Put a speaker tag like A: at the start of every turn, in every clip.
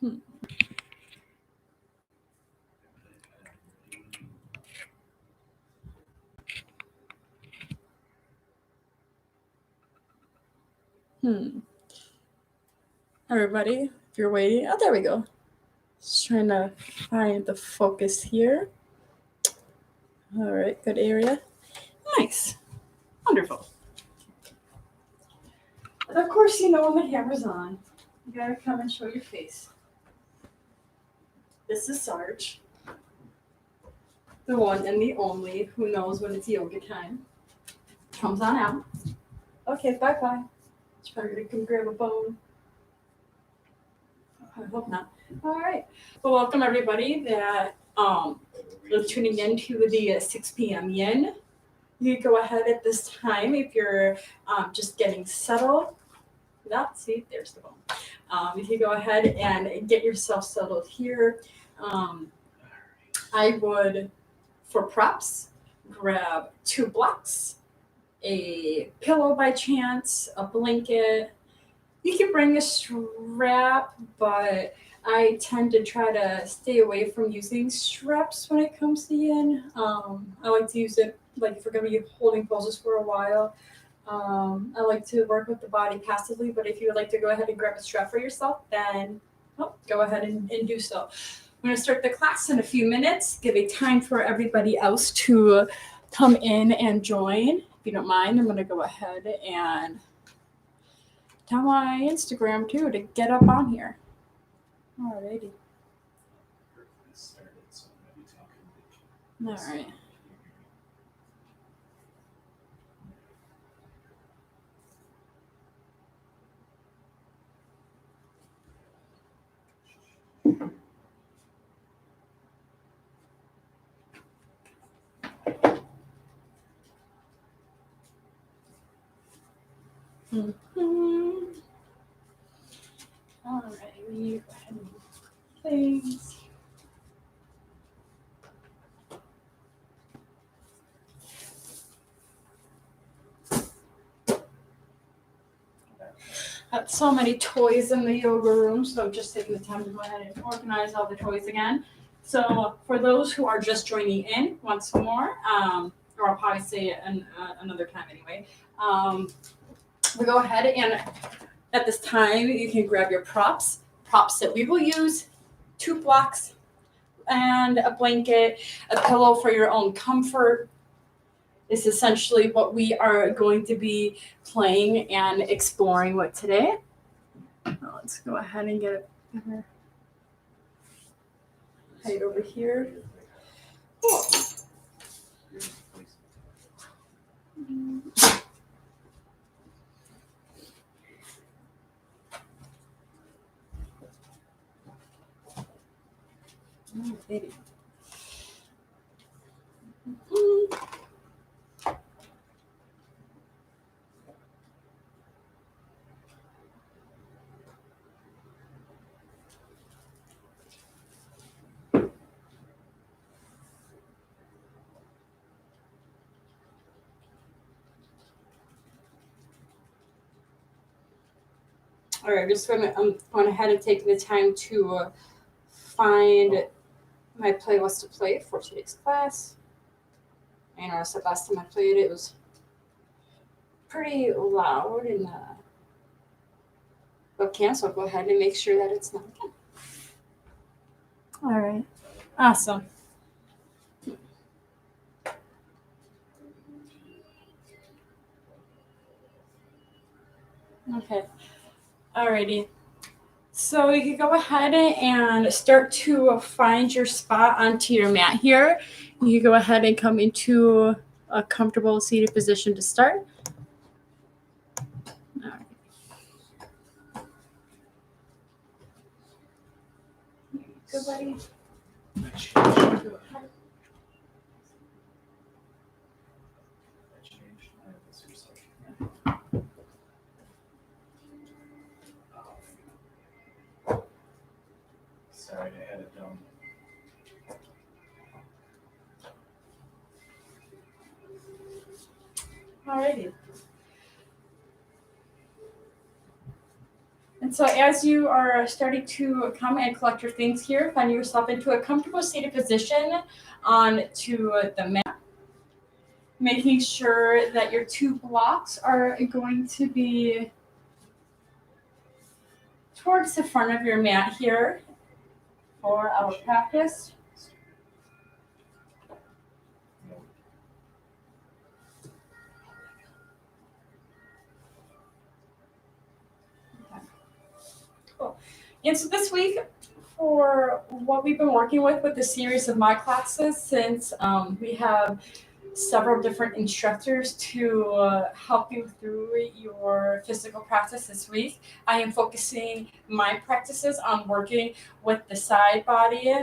A: Hmm. Everybody, if you're waiting, oh, there we go. Just trying to find the focus here. All right, good area. Nice. Wonderful. And of course, you know when the camera's on, you gotta come and show your face. This is Sarge, the one and the only who knows when it's yoga time. Comes on out. Okay, bye-bye. Try to come grab a bone. I hope not. All right. Well, welcome everybody that is tuning in to the 6 p.m. Yin. You can go ahead at this time if you're just getting settled. See, there's the bone. You can go ahead and get yourself settled here. I would, for props, grab 2 blocks, a pillow by chance, a blanket. You can bring a strap, but I tend to try to stay away from using straps when it comes to yin. I like to use it like if we're going to be holding poses for a while. I like to work with the body passively, but if you would like to go ahead and grab a strap for yourself, then go ahead and do so. I'm going to start the class in a few minutes, give a time for everybody else to come in and join. If you don't mind, I'm going to go ahead and tell my Instagram too to get up on here. Alrighty. All right. Mm-hmm. All right, we go ahead and do things. Got so many toys in the yoga room, so I'm just taking the time to go ahead and organize all the toys again. So for those who are just joining in once more, or I'll probably say it another time anyway, we go ahead and at this time you can grab your props that we will use, 2 blocks and a blanket, a pillow for your own comfort. Is essentially what we are going to be playing and exploring with today. Let's go ahead and get it better height over here. Cool. Oh, baby. All right, I'm going ahead and take the time to find my playlist to play for today's class. I noticed that last time I played it was pretty loud in the webcam, so I'll go ahead and make sure that it's not again. All right, awesome. Okay, alrighty. So you can go ahead and start to find your spot onto your mat here. You can go ahead and come into a comfortable seated position to start. All right. Good, buddy.
B: Sorry, I had it done.
A: Alrighty. And so as you are starting to come and collect your things here, find yourself into a comfortable seated position onto the mat, making sure that your 2 blocks are going to be towards the front of your mat here for our practice. Cool. And so this week, for what we've been working with the series of my classes, since we have several different instructors to help you through your physical practice this week, I am focusing my practices on working with the side body,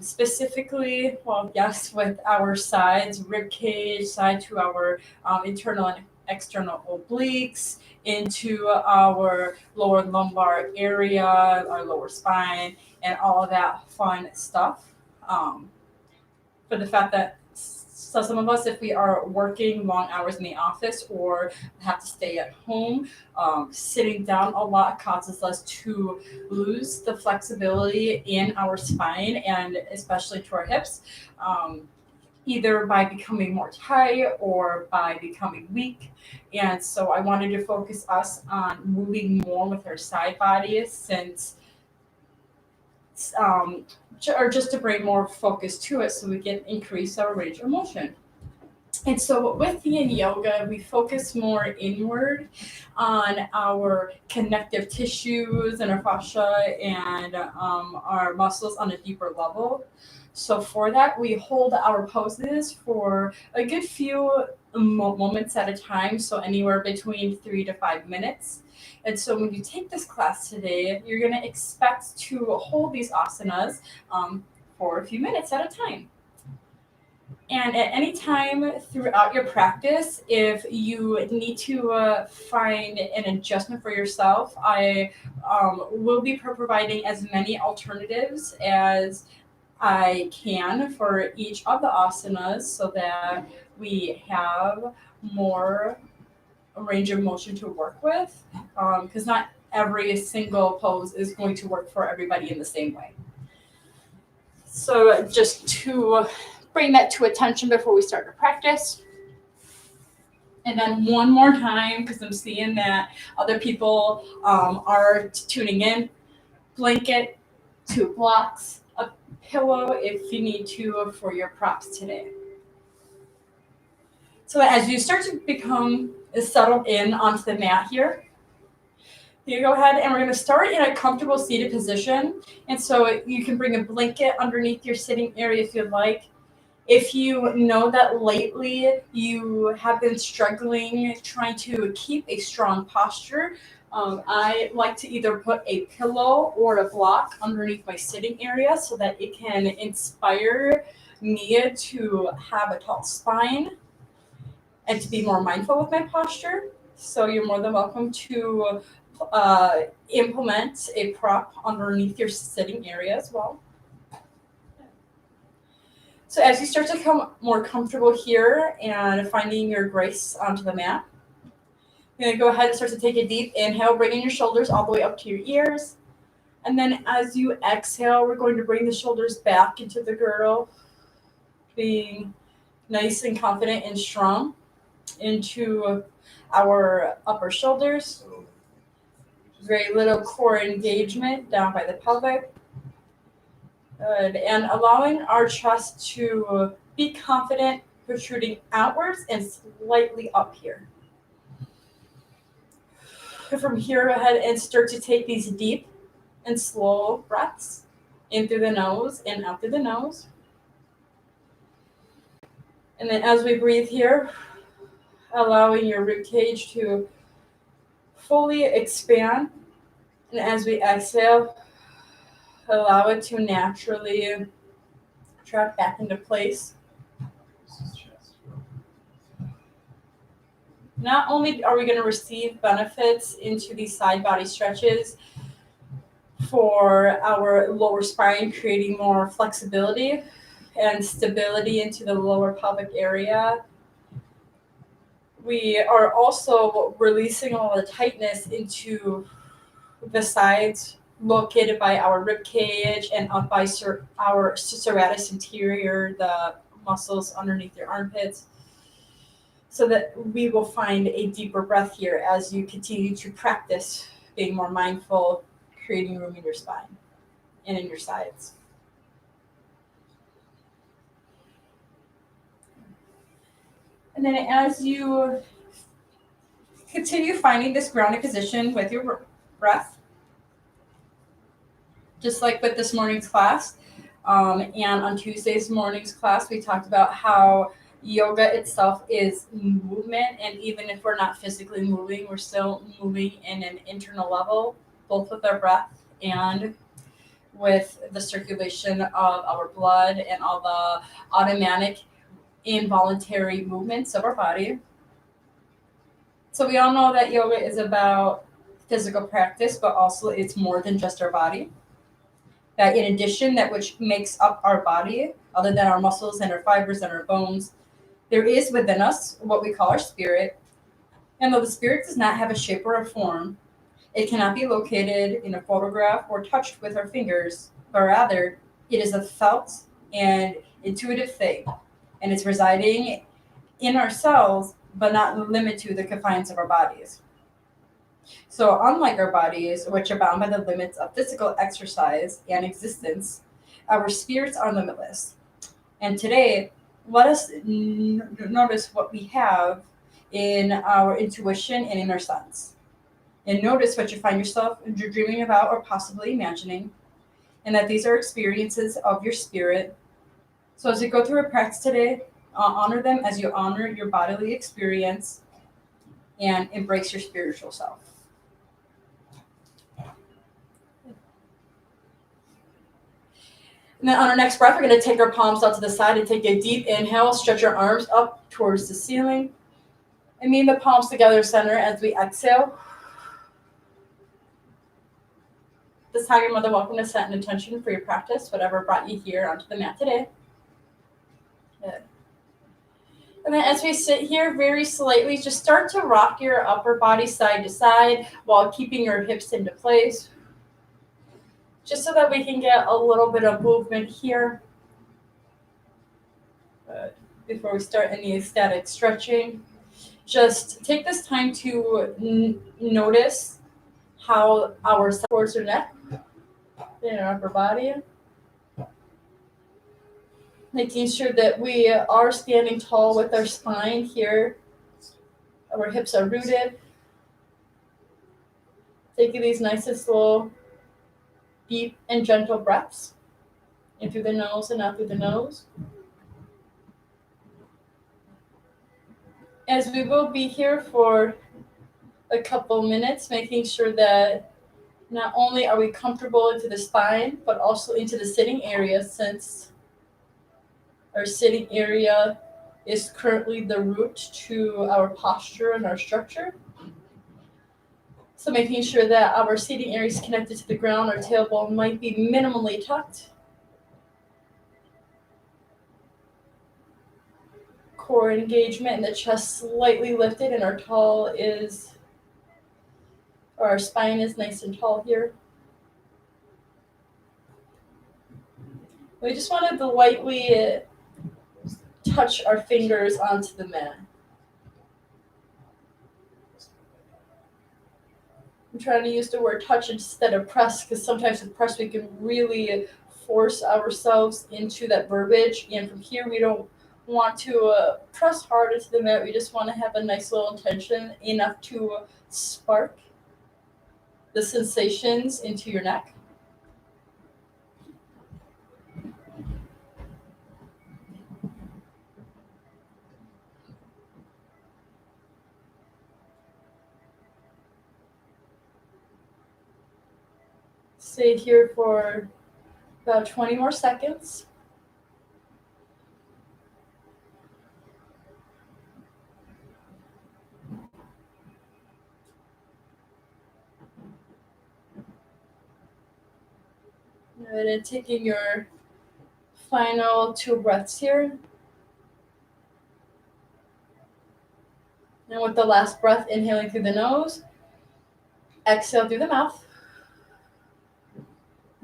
A: specifically, well, yes, with our sides, rib cage, side to our internal and external obliques, into our lower lumbar area, our lower spine, and all of that fun stuff. For the fact that so some of us, if we are working long hours in the office or have to stay at home, sitting down a lot causes us to lose the flexibility in our spine and especially to our hips. Either by becoming more tight or by becoming weak. And so I wanted to focus us on moving more with our side bodies since, or just to bring more focus to it so we can increase our range of motion. And so with Yin Yoga, we focus more inward on our connective tissues and our fascia and our muscles on a deeper level. So for that, we hold our poses for a good few moments at a time, so anywhere between 3 to 5 minutes. And so when you take this class today, you're going to expect to hold these asanas for a few minutes at a time. And at any time throughout your practice, if you need to find an adjustment for yourself, I will be providing as many alternatives as I can for each of the asanas so that we have more range of motion to work with, because not every single pose is going to work for everybody in the same way. So just to bring that to attention before we start to practice. And then one more time, because I'm seeing that other people are tuning in, blanket, 2 blocks, a pillow if you need to for your props today. So as you start to become settled in onto the mat here, you go ahead and we're going to start in a comfortable seated position. And so you can bring a blanket underneath your sitting area if you'd like. If you know that lately you have been struggling trying to keep a strong posture, I like to either put a pillow or a block underneath my sitting area so that it can inspire me to have a tall spine and to be more mindful with my posture. So you're more than welcome to implement a prop underneath your sitting area as well. So as you start to become more comfortable here and finding your grace onto the mat, you're going to go ahead and start to take a deep inhale, bringing your shoulders all the way up to your ears. And then as you exhale, we're going to bring the shoulders back into the girdle, being nice and confident and strong into our upper shoulders. Very little core engagement down by the pelvic. Good. And allowing our chest to be confident, protruding outwards and slightly up here. From here, go ahead and start to take these deep and slow breaths in through the nose and out through the nose. And then as we breathe here, allowing your rib cage to fully expand. And as we exhale, allow it to naturally drop back into place. Not only are we going to receive benefits into these side body stretches for our lower spine, creating more flexibility and stability into the lower pelvic area, we are also releasing all the tightness into the sides located by our rib cage and up by our serratus interior, the muscles underneath your armpits, so that we will find a deeper breath here as you continue to practice being more mindful, creating room in your spine and in your sides. And then as you continue finding this grounded position with your breath, just like with this morning's class, and on Tuesday's morning's class, we talked about how yoga itself is movement. And even if we're not physically moving, we're still moving in an internal level, both with our breath and with the circulation of our blood and all the automatic involuntary movements of our body. So we all know that yoga is about physical practice, but also it's more than just our body. That in addition, that which makes up our body, other than our muscles and our fibers and our bones, there is within us what we call our spirit. And though the spirit does not have a shape or a form, it cannot be located in a photograph or touched with our fingers, but rather it is a felt and intuitive thing. And it's residing in our cells, but not limited to the confines of our bodies. So, unlike our bodies, which are bound by the limits of physical exercise and existence, our spirits are limitless. And today, let us notice what we have in our intuition and in our sense. And notice what you find yourself dreaming about or possibly imagining, and that these are experiences of your spirit. So, as you go through a practice today, honor them as you honor your bodily experience and embrace your spiritual self. And then on our next breath, we're going to take our palms out to the side and take a deep inhale. Stretch your arms up towards the ceiling. And meet the palms together center as we exhale. This time, your mother welcome to set an intention for your practice, whatever brought you here onto the mat today. Good. And then as we sit here very slightly, just start to rock your upper body side to side while keeping your hips into place. Just so that we can get a little bit of movement here. Before we start any static stretching, just take this time to notice how our supports our neck in our upper body. Making sure that we are standing tall with our spine here. Our hips are rooted. Taking these nice and slow, deep and gentle breaths in through the nose and out through the nose. As we will be here for a couple minutes, making sure that not only are we comfortable into the spine, but also into the sitting area, since our sitting area is currently the root to our posture and our structure. So making sure that our seating area is connected to the ground, our tailbone might be minimally tucked. Core engagement and the chest slightly lifted, and our spine is nice and tall here. We just wanted to lightly touch our fingers onto the mat. I'm trying to use the word touch instead of press, because sometimes with press we can really force ourselves into that verbiage, and from here we don't want to press hard into the mat. We just want to have a nice little intention, enough to spark the sensations into your neck. Stay here for about 20 more seconds. And then taking your final 2 breaths here. And with the last breath, inhaling through the nose, exhale through the mouth.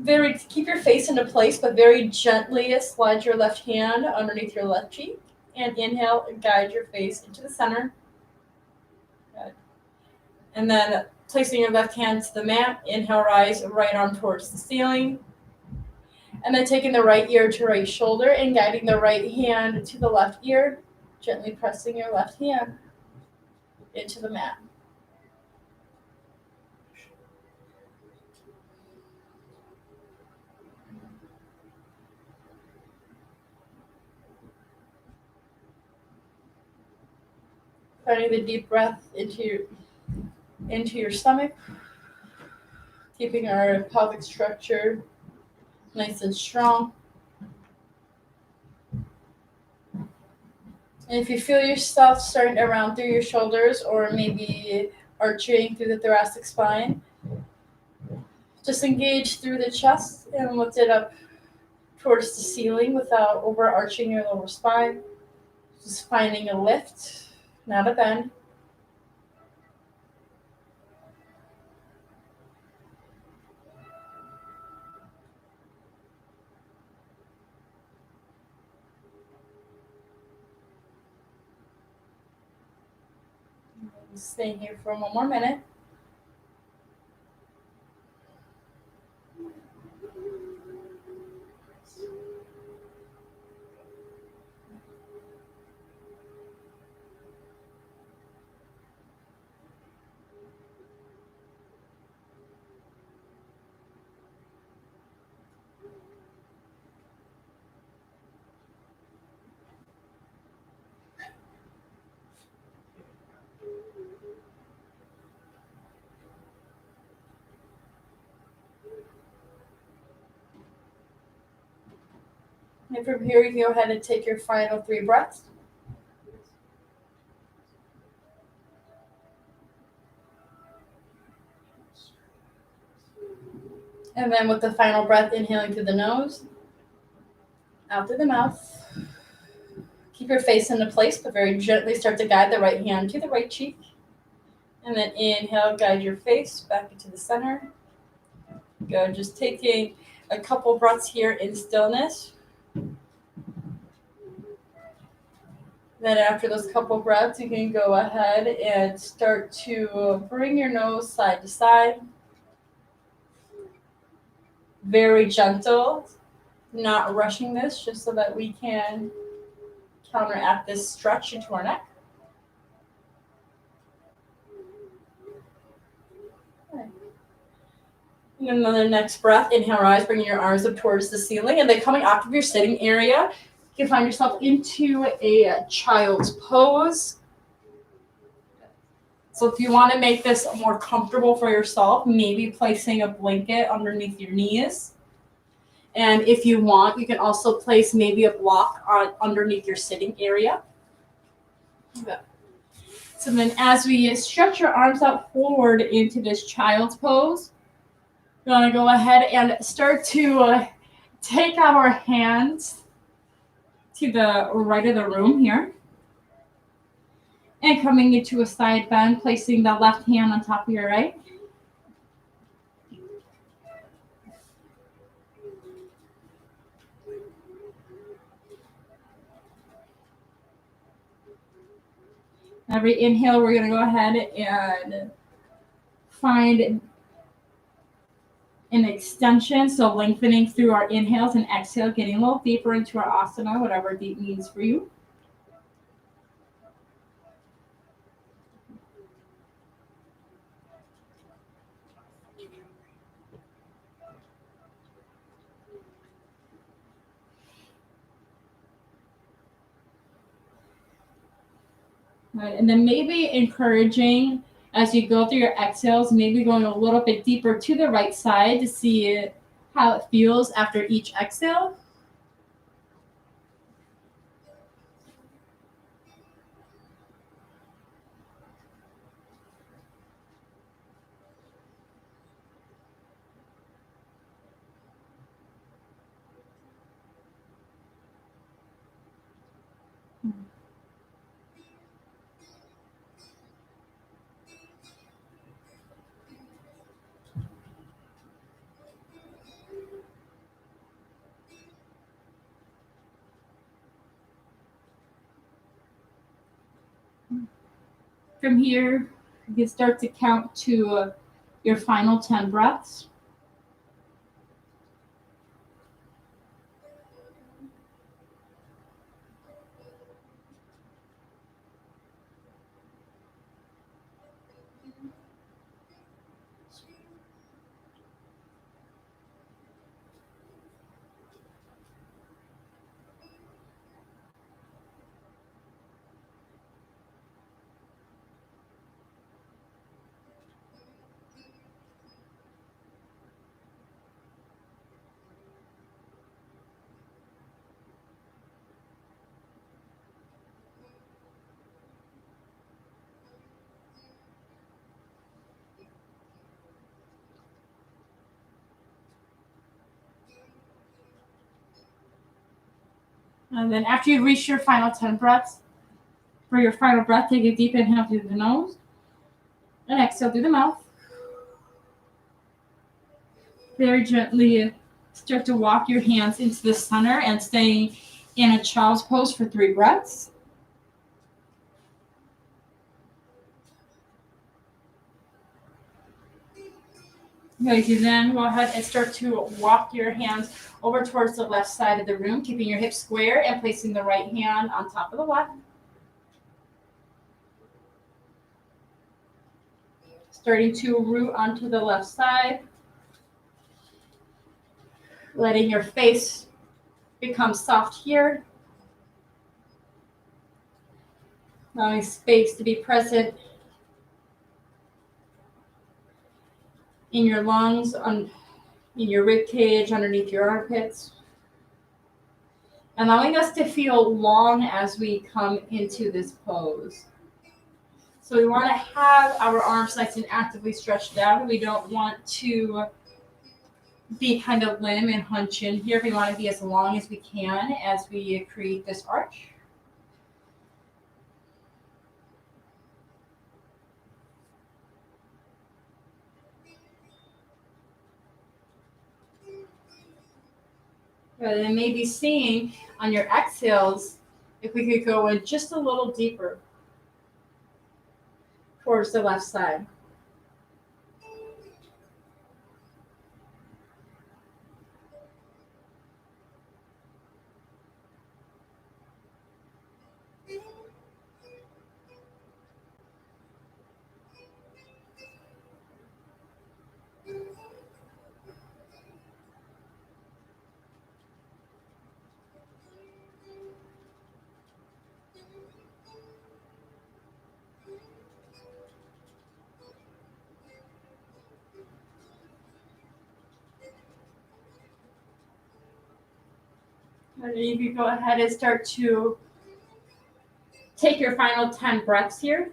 A: Keep your face into place, but very gently slide your left hand underneath your left cheek. And inhale, guide your face into the center. Good. And then placing your left hand to the mat, inhale, rise, right arm towards the ceiling. And then taking the right ear to right shoulder and guiding the right hand to the left ear, gently pressing your left hand into the mat. Finding the deep breath into your stomach, keeping our pelvic structure nice and strong. And if you feel yourself starting to round through your shoulders or maybe arching through the thoracic spine, just engage through the chest and lift it up towards the ceiling without overarching your lower spine. Just finding a lift, not a bend. Stay here for one more minute. And from here, you can go ahead and take your final 3 breaths. And then with the final breath, inhaling through the nose, out through the mouth. Keep your face into place, but very gently start to guide the right hand to the right cheek. And then inhale, guide your face back into the center. Good. Just taking a couple breaths here in stillness. Then after those couple breaths, you can go ahead and start to bring your nose side to side. Very gentle, not rushing this, just so that we can counteract this stretch into our neck. And another next breath, inhale, rise, bringing your arms up towards the ceiling, and then coming out of your sitting area, you can find yourself into a child's pose. So if you want to make this more comfortable for yourself, maybe placing a blanket underneath your knees. And if you want, you can also place maybe a block underneath your sitting area. Okay. So then as we stretch your arms out forward into this child's pose, we're going to go ahead and start to take our hands to the right of the room here. And coming into a side bend, placing the left hand on top of your right. Every inhale, we're going to go ahead and find an extension, so lengthening through our inhales, and exhale, getting a little deeper into our asana, whatever deep means for you. Right, and then maybe encouraging as you go through your exhales, maybe going a little bit deeper to the right side to see how it feels after each exhale. From here, you can start to count to your final 10 breaths. And then after you reach your final 10 breaths, for your final breath, take a deep inhale through the nose and exhale through the mouth. Very gently start to walk your hands into the center and stay in a child's pose for 3 breaths. You can then go ahead and start to walk your hands over towards the left side of the room, keeping your hips square and placing the right hand on top of the left. Starting to root onto the left side, letting your face become soft here, allowing space to be present in your lungs, in your rib cage, underneath your armpits. Allowing us to feel long as we come into this pose. So we want to have our arms nice and actively stretched out. We don't want to be kind of limb and hunch in here. We want to be as long as we can as we create this arch. And then maybe seeing on your exhales if we could go in just a little deeper towards the left side. And then you can go ahead and start to take your final 10 breaths here.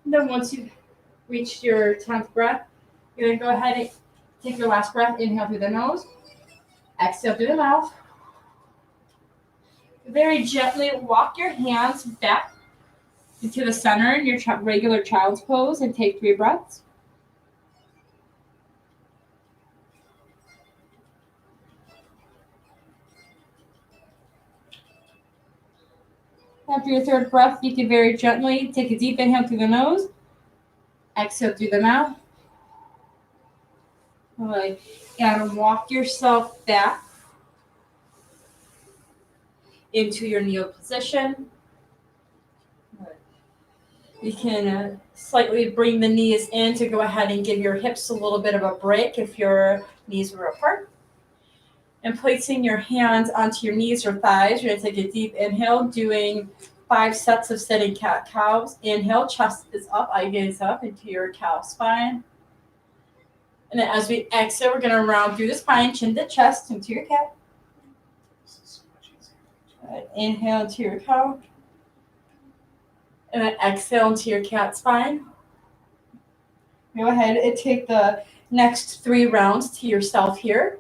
A: And then once you've reached your 10th breath, you're going to go ahead and take your last breath. Inhale through the nose, exhale through the mouth. Very gently walk your hands back into the center in your regular child's pose and take 3 breaths. After your 3rd breath, you can very gently take a deep inhale through the nose, exhale through the mouth. All right. And walk yourself back into your kneel position. You can slightly bring the knees in to go ahead and give your hips a little bit of a break if your knees were apart. And placing your hands onto your knees or thighs, you're going to take a deep inhale, doing 5 sets of sitting cat-cows. Inhale, chest is up, eye gaze up into your cow spine. And then as we exhale, we're going to round through the spine, chin to chest, into your cat. Inhale into your cow. And then exhale into your cat spine. Go ahead and take the next 3 rounds to yourself here.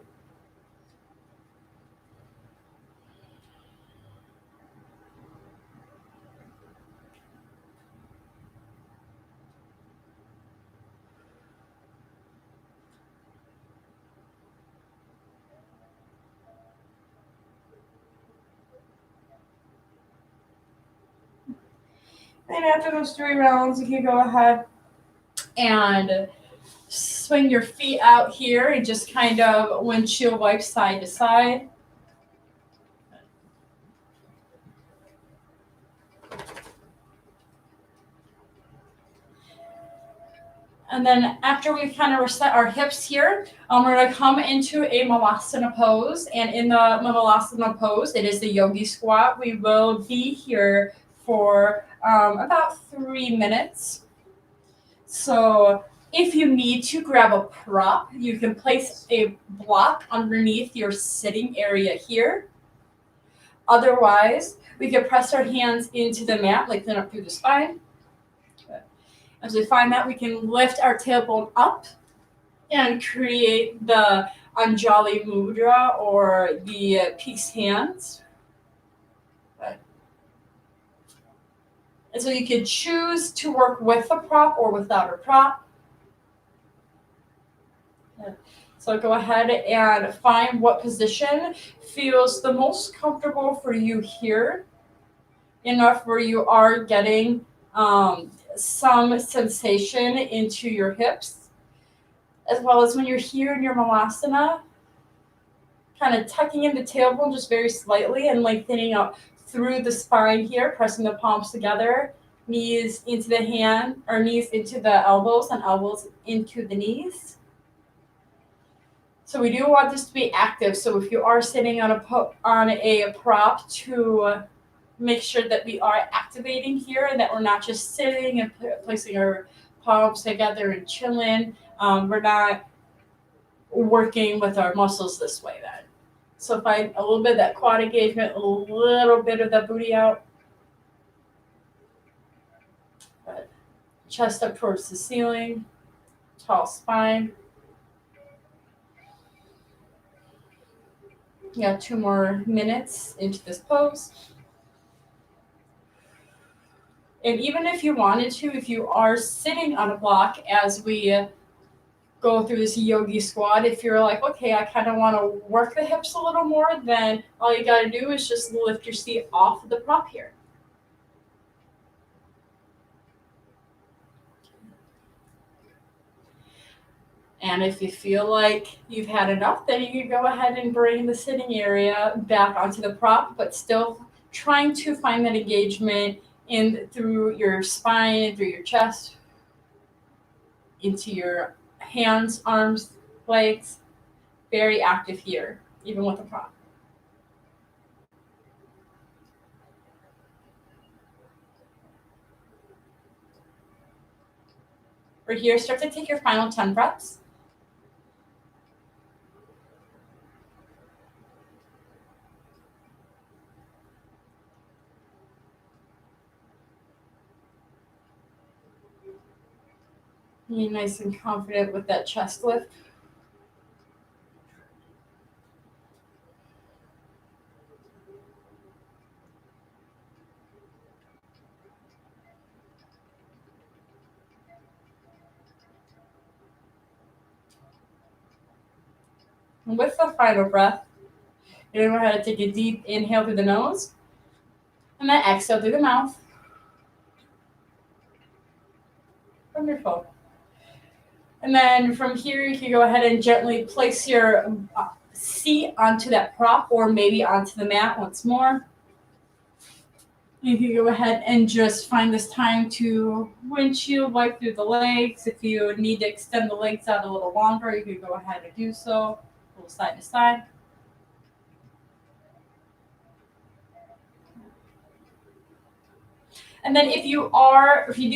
A: And after those 3 rounds, you can go ahead and swing your feet out here and just kind of windshield wipe side to side. And then after we've kind of reset our hips here, we're going to come into a Malasana pose. And in the Malasana pose, it is the yogi squat. We will be here for about 3 minutes. So if you need to grab a prop, you can place a block underneath your sitting area here. Otherwise, we can press our hands into the mat, lengthen up through the spine. As we find that, we can lift our tailbone up and create the Anjali Mudra or the peace hands. And so you can choose to work with a prop or without a prop. So go ahead and find what position feels the most comfortable for you here, enough where you are getting some sensation into your hips, as well as when you're here in your Malasana, kind of tucking in the tailbone just very slightly and lengthening up through the spine here, pressing the palms together, knees into the hand, or knees into the elbows and elbows into the knees. So we do want this to be active. So if you are sitting on a prop, to make sure that we are activating here and that we're not just sitting and placing our palms together and chilling. We're not working with our muscles this way then. So find a little bit of that quad engagement, a little bit of that booty out. Good. Chest up towards the ceiling, tall spine. You got 2 more minutes into this pose. And even if you wanted to, if you are sitting on a block as we go through this yogi squat, if you're like, okay, I kind of want to work the hips a little more, then all you got to do is just lift your seat off of the prop here. And if you feel like you've had enough, then you can go ahead and bring the sitting area back onto the prop, but still trying to find that engagement in through your spine, through your chest, into your hands, arms, legs. Very active here, even with the prop. Right here, start to take your final 10 breaths. Be nice and confident with that chest lift. And with the final breath, you're going to go ahead and take a deep inhale through the nose, and then exhale through the mouth. Wonderful. And then from here, you can go ahead and gently place your seat onto that prop or maybe onto the mat once more. You can go ahead and just find this time to windshield wipe through the legs. If you need to extend the legs out a little longer, you can go ahead and do so, a little side to side. And then if you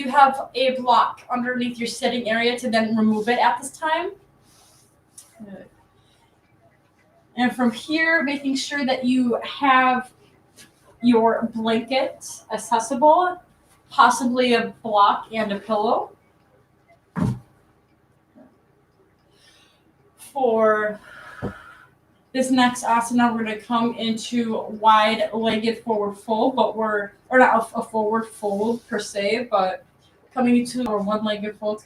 A: do have a block underneath your sitting area, to then remove it at this time. Good. And from here, making sure that you have your blanket accessible, possibly a block and a pillow. For this next asana, we're going to come into wide-legged forward fold, or not a forward fold per se, but coming into our one-legged fold.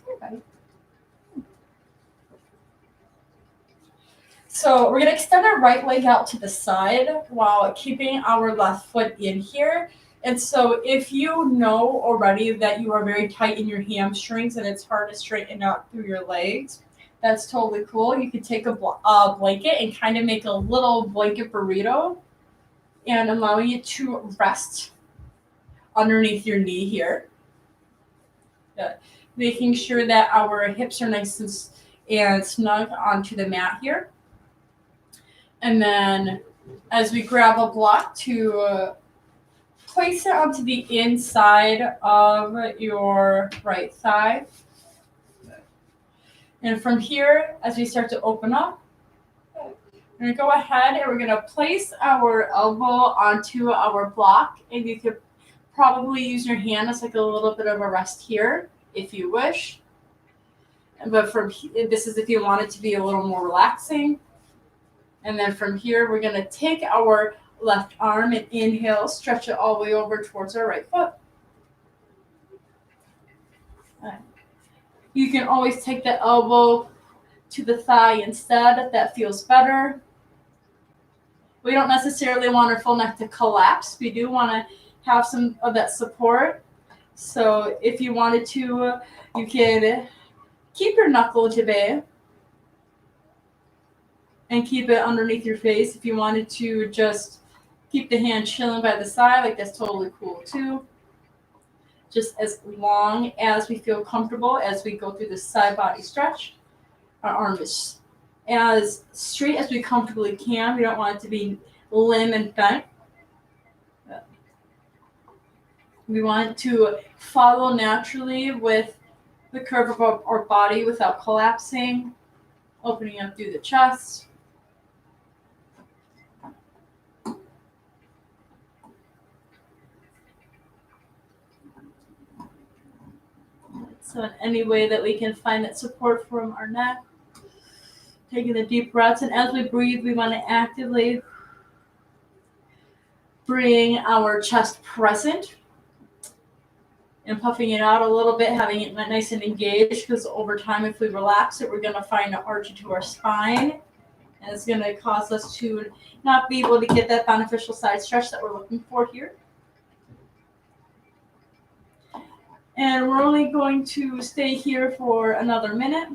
A: So we're going to extend our right leg out to the side while keeping our left foot in here. And so if you know already that you are very tight in your hamstrings and it's hard to straighten out through your legs, that's totally cool. You could take a blanket and kind of make a little blanket burrito and allowing it to rest underneath your knee here. Making sure that our hips are nice and snug onto the mat here. And then as we grab a block to place it onto the inside of your right thigh. And from here, as we start to open up, we're going to go ahead and we're going to place our elbow onto our block. And you could probably use your hand as like a little bit of a rest here if you wish. But this is if you want it to be a little more relaxing. And then from here, we're going to take our left arm and inhale, stretch it all the way over towards our right foot. Right. You can always take the elbow to the thigh instead if that feels better. We don't necessarily want our full neck to collapse. We do want to have some of that support. So if you wanted to, you can keep your knuckle to bay and keep it underneath your face. If you wanted to just keep the hand chilling by the side, like that's totally cool too. Just as long as we feel comfortable as we go through the side body stretch. Our arm is as straight as we comfortably can. We don't want it to be limb and bent. We want to follow naturally with the curve of our body without collapsing, opening up through the chest. So in any way that we can find that support from our neck, taking the deep breaths. And as we breathe, we want to actively bring our chest present and puffing it out a little bit, having it nice and engaged, because over time, if we relax it, we're going to find an arch into our spine. And it's going to cause us to not be able to get that beneficial side stretch that we're looking for here. And we're only going to stay here for another minute.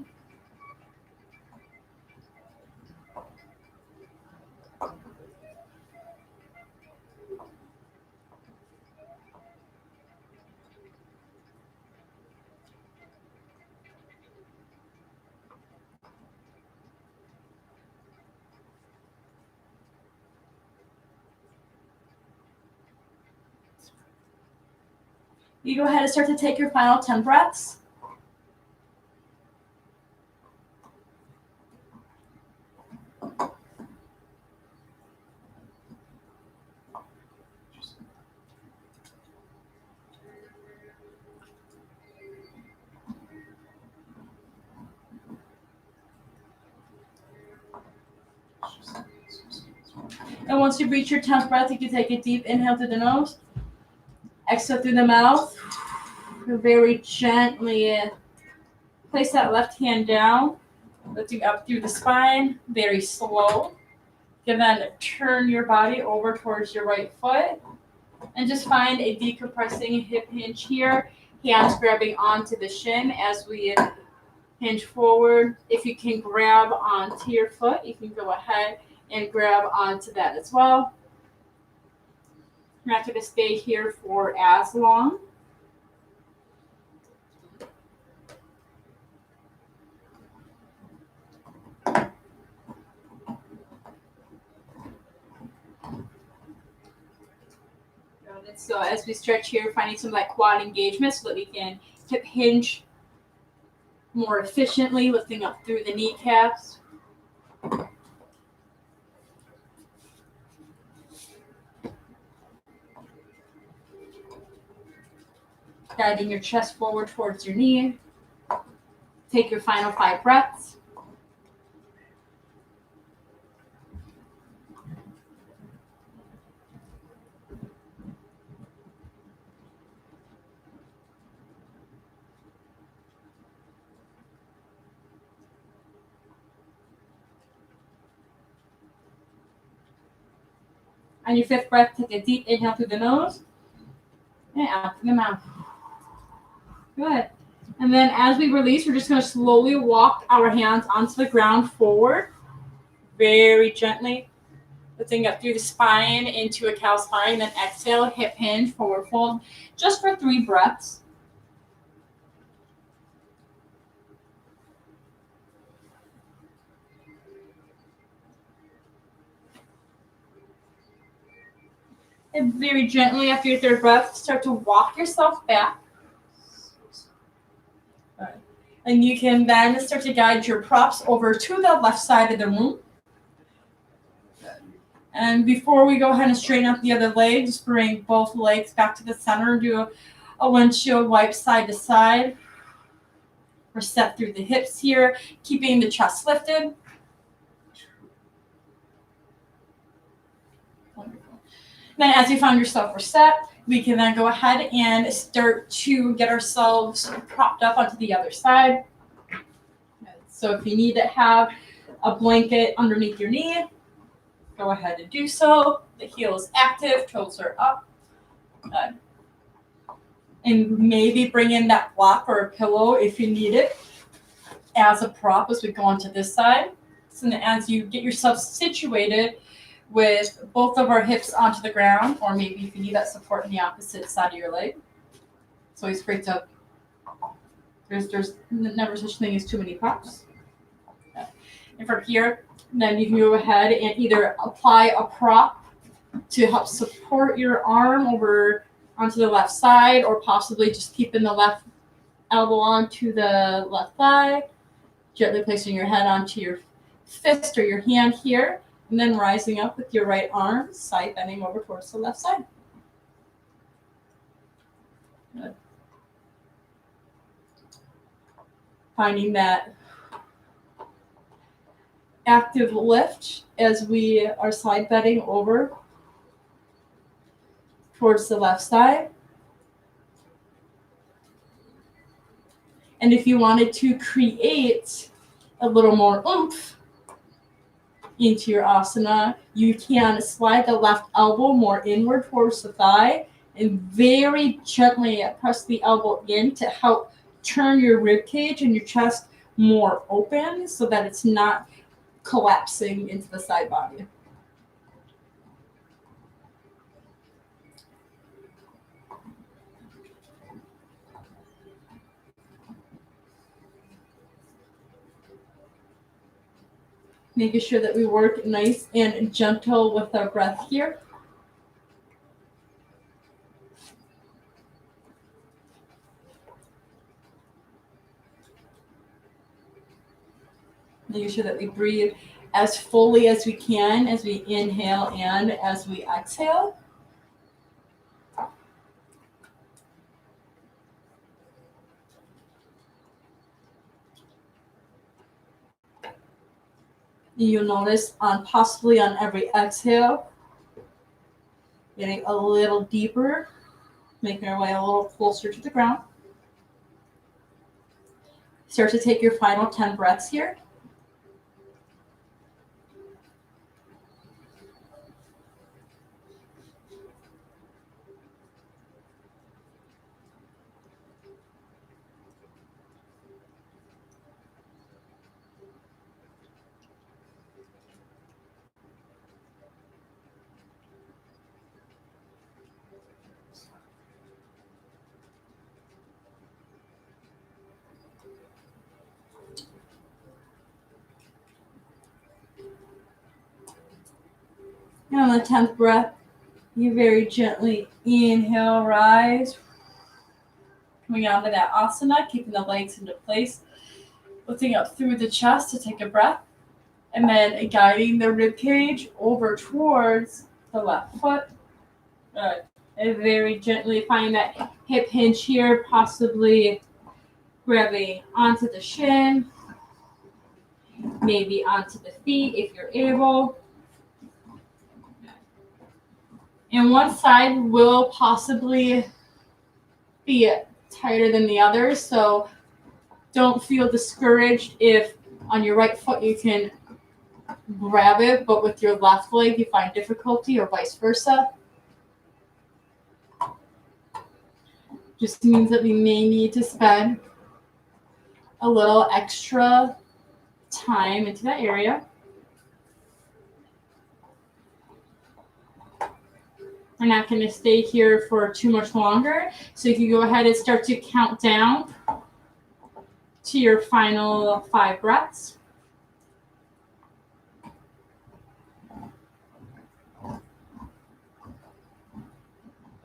A: You go ahead and start to take your final 10 breaths. And once you reach your 10th breath, you can take a deep inhale through the nose. Exhale through the mouth. Very gently place that left hand down, lifting up through the spine, very slow. You can then turn your body over towards your right foot and just find a decompressing hip hinge here. Hands grabbing onto the shin as we hinge forward. If you can grab onto your foot, you can go ahead and grab onto that as well. You're not going to stay here for as long. So as we stretch here, finding some of that quad engagement so that we can hip hinge more efficiently, lifting up through the kneecaps. guiding your chest forward towards your knee. Take your final 5 breaths. On your 5th breath, take a deep inhale through the nose and out through the mouth. Good. And then as we release, we're just going to slowly walk our hands onto the ground forward, very gently, lifting up through the spine into a cow spine. Then exhale, hip hinge, forward fold, just for 3 breaths. And very gently, after your 3rd breath, start to walk yourself back. All right. And you can then start to guide your props over to the left side of the room. And before we go ahead and straighten up the other leg, just bring both legs back to the center. Do a windshield wipe side to side. Reset through the hips here, keeping the chest lifted. Wonderful. Then as you find yourself reset, we can then go ahead and start to get ourselves propped up onto the other side. So if you need to have a blanket underneath your knee, go ahead and do so. The heel is active, toes are up. Good. And maybe bring in that block or a pillow if you need it as a prop as we go onto this side. So then as you get yourself situated with both of our hips onto the ground, or maybe if you need that support on the opposite side of your leg. It's always great to, there's never such thing as too many props. Okay. And from here, then you can go ahead and either apply a prop to help support your arm over onto the left side, or possibly just keeping the left elbow onto the left thigh, gently placing your head onto your fist or your hand here, and then rising up with your right arm, side bending over towards the left side. Good. Finding that active lift as we are side bending over towards the left side. And if you wanted to create a little more oomph into your asana, you can slide the left elbow more inward towards the thigh and very gently press the elbow in to help turn your rib cage and your chest more open so that it's not collapsing into the side body. Making sure that we work nice and gentle with our breath here. Making sure that we breathe as fully as we can as we inhale and as we exhale. You'll notice possibly on every exhale, getting a little deeper, making our way a little closer to the ground. Start to take your final 10 breaths here. And on the 10th breath, you very gently inhale, rise. Coming out of that asana, keeping the legs into place. Lifting up through the chest to take a breath. And then guiding the rib cage over towards the left foot. Good. And very gently find that hip hinge here, possibly grabbing onto the shin, maybe onto the feet if you're able. And one side will possibly be tighter than the other, so don't feel discouraged if on your right foot you can grab it, but with your left leg you find difficulty, or vice versa. Just means that we may need to spend a little extra time into that area. We're not going to stay here for too much longer, so you can go ahead and start to count down to your final 5 breaths.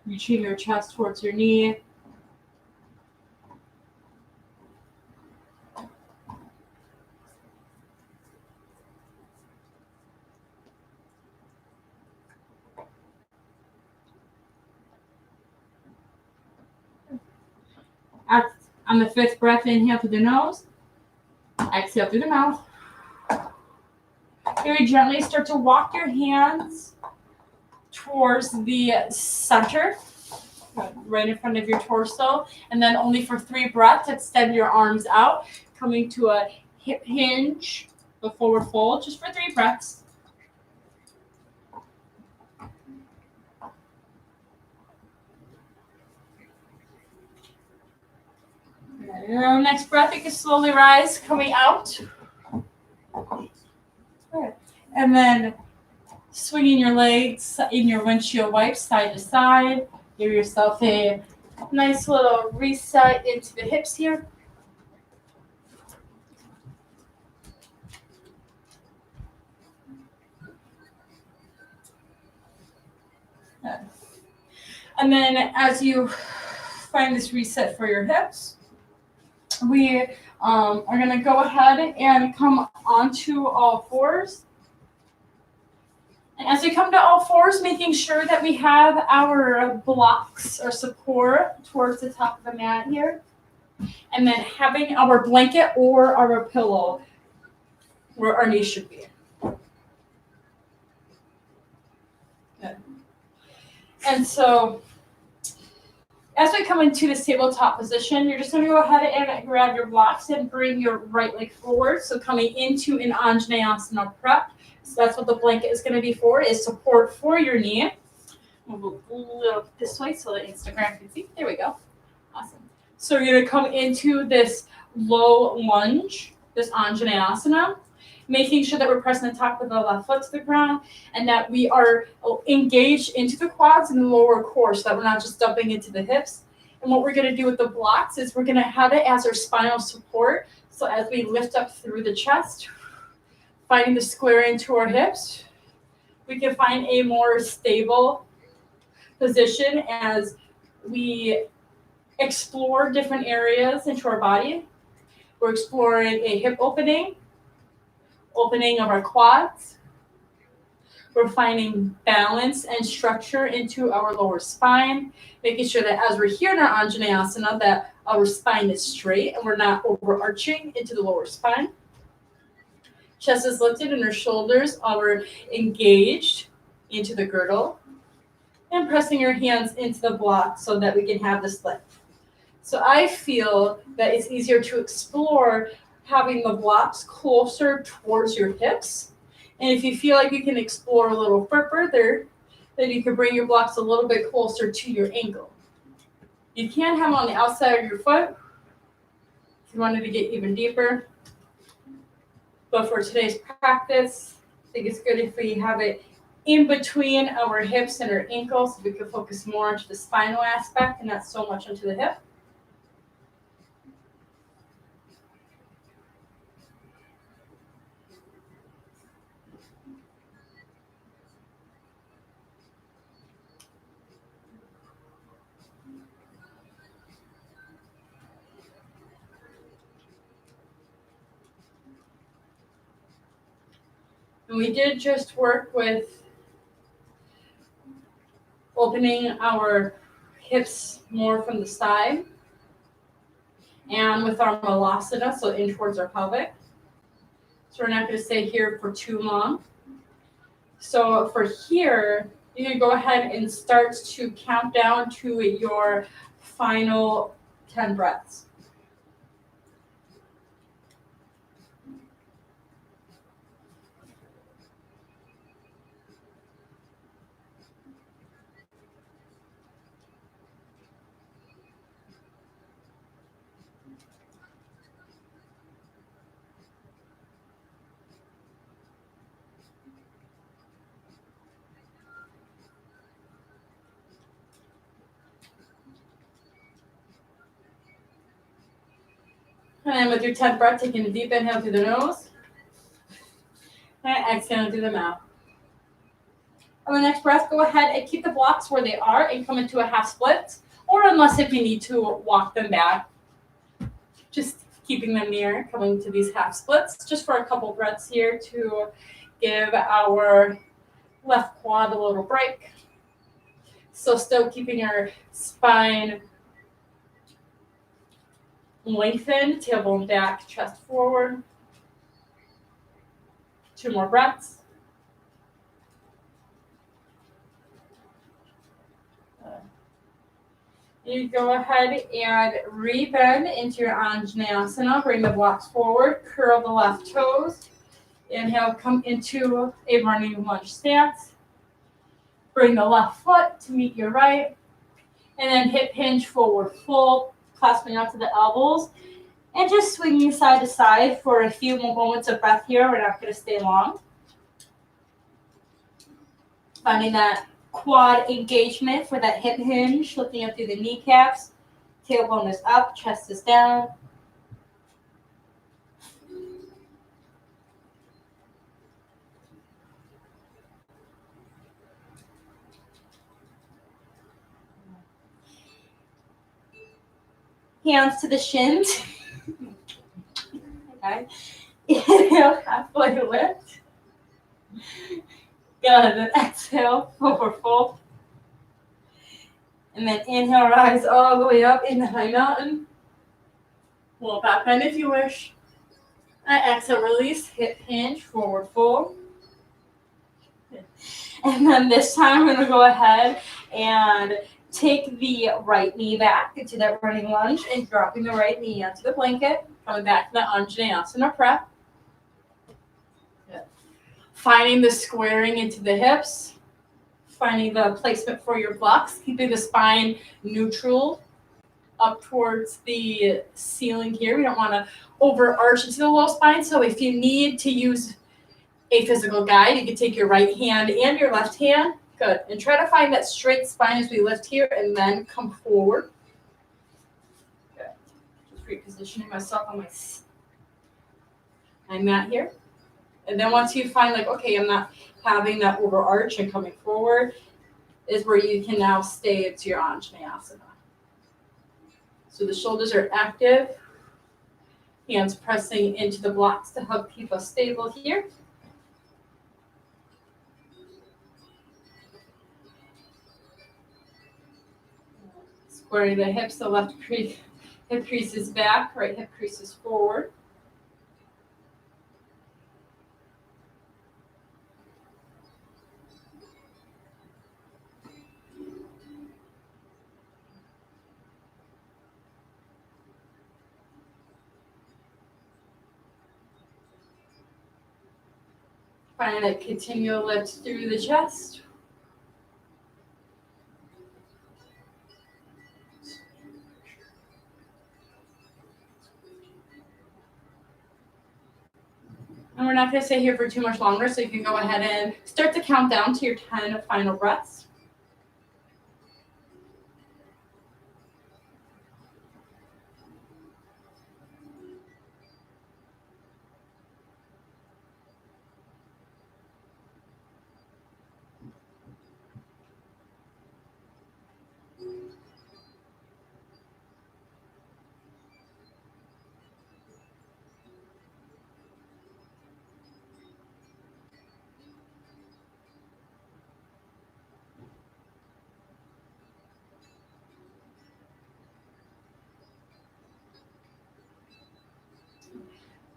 A: Reaching your chest towards your knee. On the 5th breath, inhale through the nose, exhale through the mouth. Very gently start to walk your hands towards the center, right in front of your torso, and then only for 3 breaths, extend your arms out, coming to a hip hinge, a forward fold, just for 3 breaths. And next breath, you can slowly rise, coming out. And then swinging your legs in your windshield wipes side to side. Give yourself a nice little reset into the hips here. And then as you find this reset for your hips, we are going to go ahead and come onto all fours. And as we come to all fours, making sure that we have our blocks or support towards the top of the mat here. And then having our blanket or our pillow where our knees should be. Good. And so as we come into this tabletop position, you're just going to go ahead and grab your blocks and bring your right leg forward. So coming into an Anjaneyasana prep. So that's what the blanket is going to be for, is support for your knee. Move a little this way so that Instagram can see. There we go. Awesome. So you're going to come into this low lunge, this Anjaneyasana, making sure that we're pressing the top of the left foot to the ground and that we are engaged into the quads and the lower core so that we're not just dumping into the hips. And what we're going to do with the blocks is we're going to have it as our spinal support. So as we lift up through the chest, finding the square into our hips, we can find a more stable position as we explore different areas into our body. We're exploring a hip opening of our quads. We're finding balance and structure into our lower spine, making sure that as we're here in our Anjaneyasana, that our spine is straight and we're not overarching into the lower spine. Chest is lifted and our shoulders are engaged into the girdle, and pressing your hands into the block so that we can have this lift. So I feel that it's easier to explore having the blocks closer towards your hips. And if you feel like you can explore a little further, then you can bring your blocks a little bit closer to your ankle. You can have them on the outside of your foot if you wanted to get even deeper. But for today's practice, I think it's good if we have it in between our hips and our ankles so we can focus more onto the spinal aspect and not so much onto the hip. And we did just work with opening our hips more from the side. And with our malasana, so in towards our pelvic. So we're not going to stay here for too long. So for here, you can go ahead and start to count down to your final 10 breaths. And then with your 10th breath, taking a deep inhale through the nose and exhale through the mouth. On the next breath, go ahead and keep the blocks where they are and come into a half split, or unless if you need to walk them back, just keeping them near, coming to these half splits, just for a couple breaths here to give our left quad a little break. So still keeping our spine lengthened, tailbone back, chest forward. 2 more breaths. You go ahead and rebend into your Anjaneyasana. Bring the blocks forward, curl the left toes. Inhale, come into a running lunge stance. Bring the left foot to meet your right. And then hip hinge forward fold, clasping out to the elbows. And just swinging side to side for a few more moments of breath here. We're not going to stay long. Finding that quad engagement for that hip hinge, lifting up through the kneecaps. Tailbone is up, chest is down. Hands to the shins. Okay. Inhale, halfway lift. Good. Then exhale, forward fold. And then inhale, rise all the way up in the high mountain. Little back bend if you wish. And exhale, release, hip hinge, forward fold. And then this time we're going to go ahead and take the right knee back into that running lunge and dropping the right knee onto the blanket. Coming back to the Anjaneyasana prep. Good. Finding the squaring into the hips. Finding the placement for your blocks. Keeping the spine neutral up towards the ceiling here. We don't want to overarch into the low spine. So if you need to use a physical guide, you can take your right hand and your left hand. Good. And try to find that straight spine as we lift here and then come forward. Good. Just repositioning myself on my mat here. And then once you find like, okay, I'm not having that overarch and coming forward, is where you can now stay into your Anjaneyasana. So the shoulders are active. Hands pressing into the blocks to help keep us stable here. Squaring the hips, the left hip crease is back, right hip crease is forward. Find a continual lift through the chest. And we're not going to stay here for too much longer, so you can go ahead and start to count down to your 10 final breaths.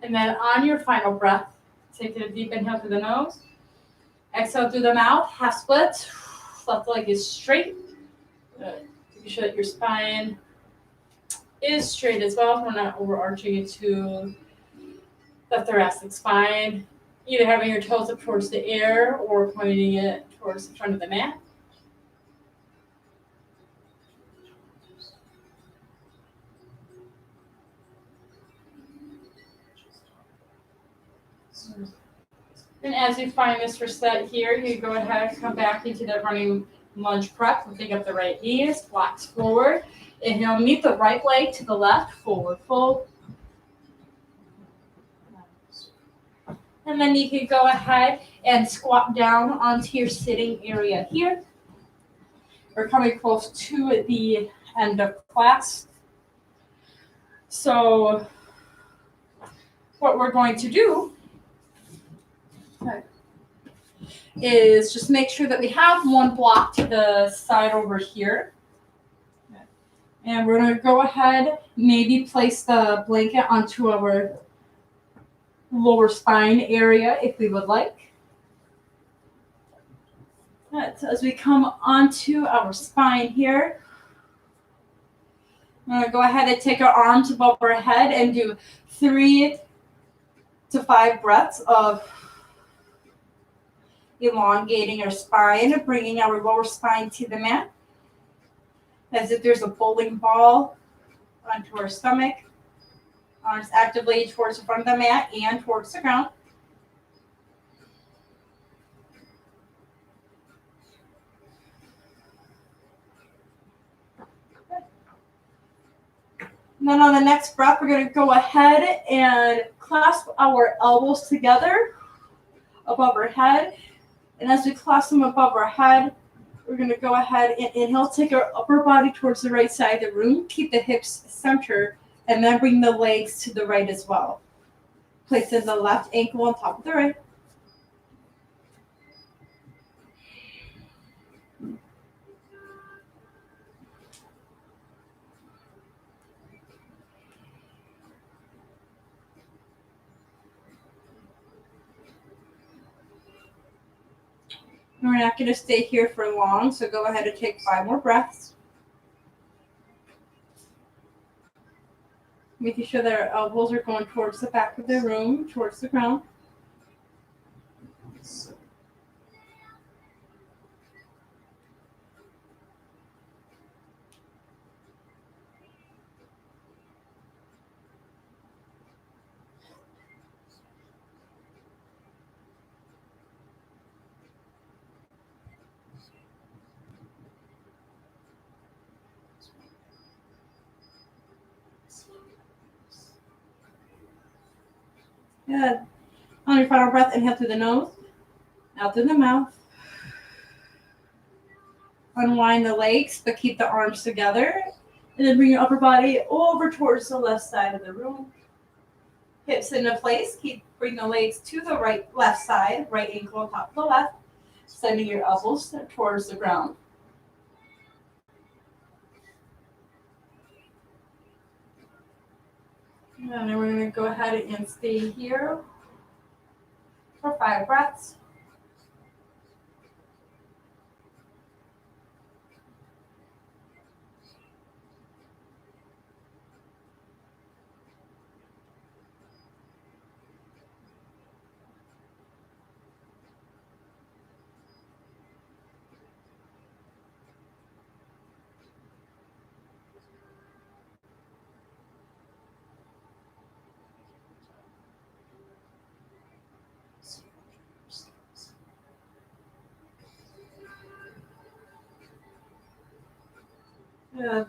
A: And then on your final breath, take a deep inhale through the nose. Exhale through the mouth, half split. Left leg is straight. Good. Making sure that your spine is straight as well. We're not overarching into the thoracic spine. Either having your toes up towards the air or pointing it towards the front of the mat. And as you find this reset here, you go ahead and come back into the running lunge prep. Lifting up the right knees, blocks forward. Inhale, meet the right leg to the left, forward fold. And then you can go ahead and squat down onto your sitting area here. We're coming close to the end of class. So what we're going to do is just make sure that we have one block to the side over here. And we're going to go ahead, maybe place the blanket onto our lower spine area if we would like. Right, so as we come onto our spine here, I'm going to go ahead and take our arms above our head and do 3 to 5 breaths of elongating our spine, bringing our lower spine to the mat, as if there's a bowling ball onto our stomach. Arms actively towards the front of the mat and towards the ground. And then on the next breath, we're going to go ahead and clasp our elbows together above our head. And as we clasp them above our head, we're going to go ahead and inhale, take our upper body towards the right side of the room, keep the hips centered, and then bring the legs to the right as well. Placing the left ankle on top of the right. We're not going to stay here for long, so go ahead and take 5 more breaths. Making sure that our elbows are going towards the back of the room, towards the ground. Good. On your final breath, inhale through the nose, out through the mouth. Unwind the legs, but keep the arms together. And then bring your upper body over towards the left side of the room. Hips into place. Bring the legs to the left side, right ankle on top of the left. Sending your elbows towards the ground. And then we're going to go ahead and stay here for 5 breaths.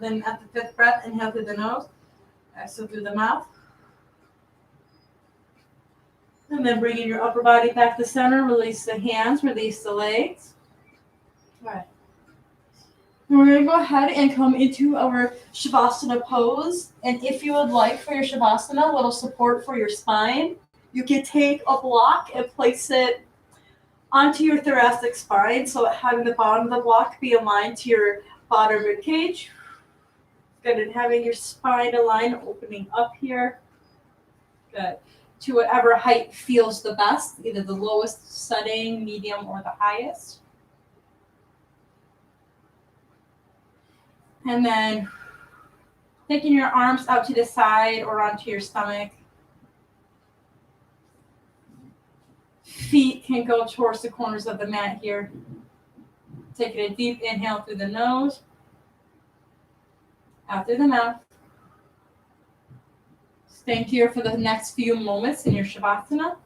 A: Then at the 5th breath, inhale through the nose, exhale through the mouth. And then bringing your upper body back to center, release the hands, release the legs. All right. And we're going to go ahead and come into our Shavasana pose. And if you would like for your Shavasana, a little support for your spine, you can take a block and place it onto your thoracic spine, so having the bottom of the block be aligned to your bottom rib cage. Good, and having your spine aligned, opening up here. Good. to whatever height feels the best, either the lowest setting, medium, or the highest. And then taking your arms out to the side or onto your stomach. Feet can go towards the corners of the mat here. Taking a deep inhale through the nose, out through the mouth. Staying here for the next few moments in your Shavasana.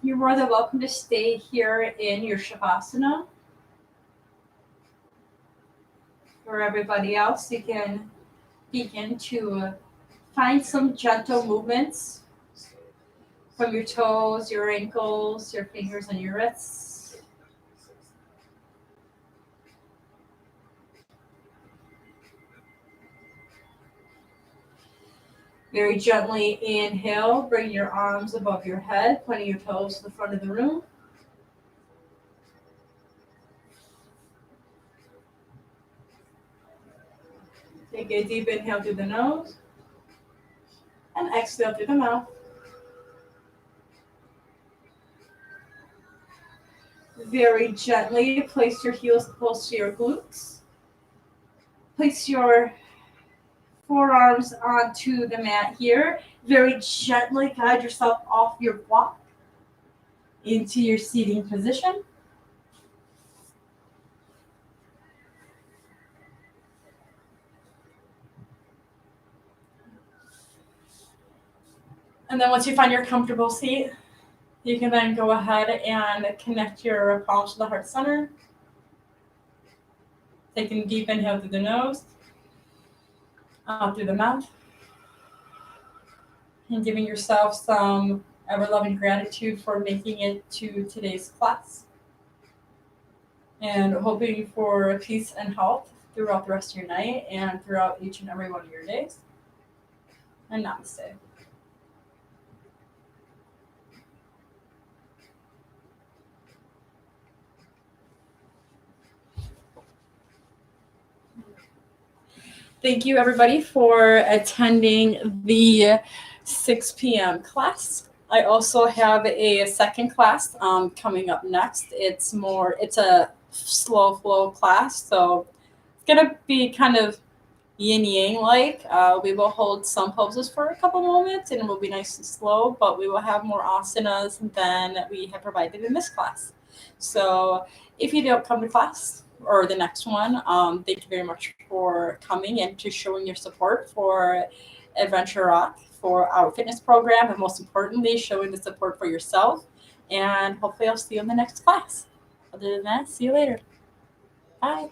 A: You're more than welcome to stay here in your Shavasana. For everybody else, you can begin to find some gentle movements from your toes, your ankles, your fingers, and your wrists. Very gently inhale, bring your arms above your head, pointing your toes to the front of the room. Take a deep inhale through the nose and exhale through the mouth. Very gently place your heels close to your glutes. Place your forearms onto the mat here. Very gently guide yourself off your block into your seating position. And then once you find your comfortable seat, you can then go ahead and connect your palms to the heart center. Taking a deep inhale through the nose, out through the mouth. And giving yourself some ever-loving gratitude for making it to today's class. And hoping for peace and health throughout the rest of your night and throughout each and every one of your days. And namaste. Thank you, everybody, for attending the 6 p.m. class. I also have a second class coming up next. It's a slow flow class, so it's gonna be kind of yin yang like. We will hold some poses for a couple moments and it will be nice and slow, but we will have more asanas than we have provided in this class. So if you don't come to class or the next one, thank you very much for coming and to showing your support for Adventure Rock, for our fitness program, and most importantly, showing the support for yourself. And hopefully, I'll see you in the next class. Other than that, see you later. Bye.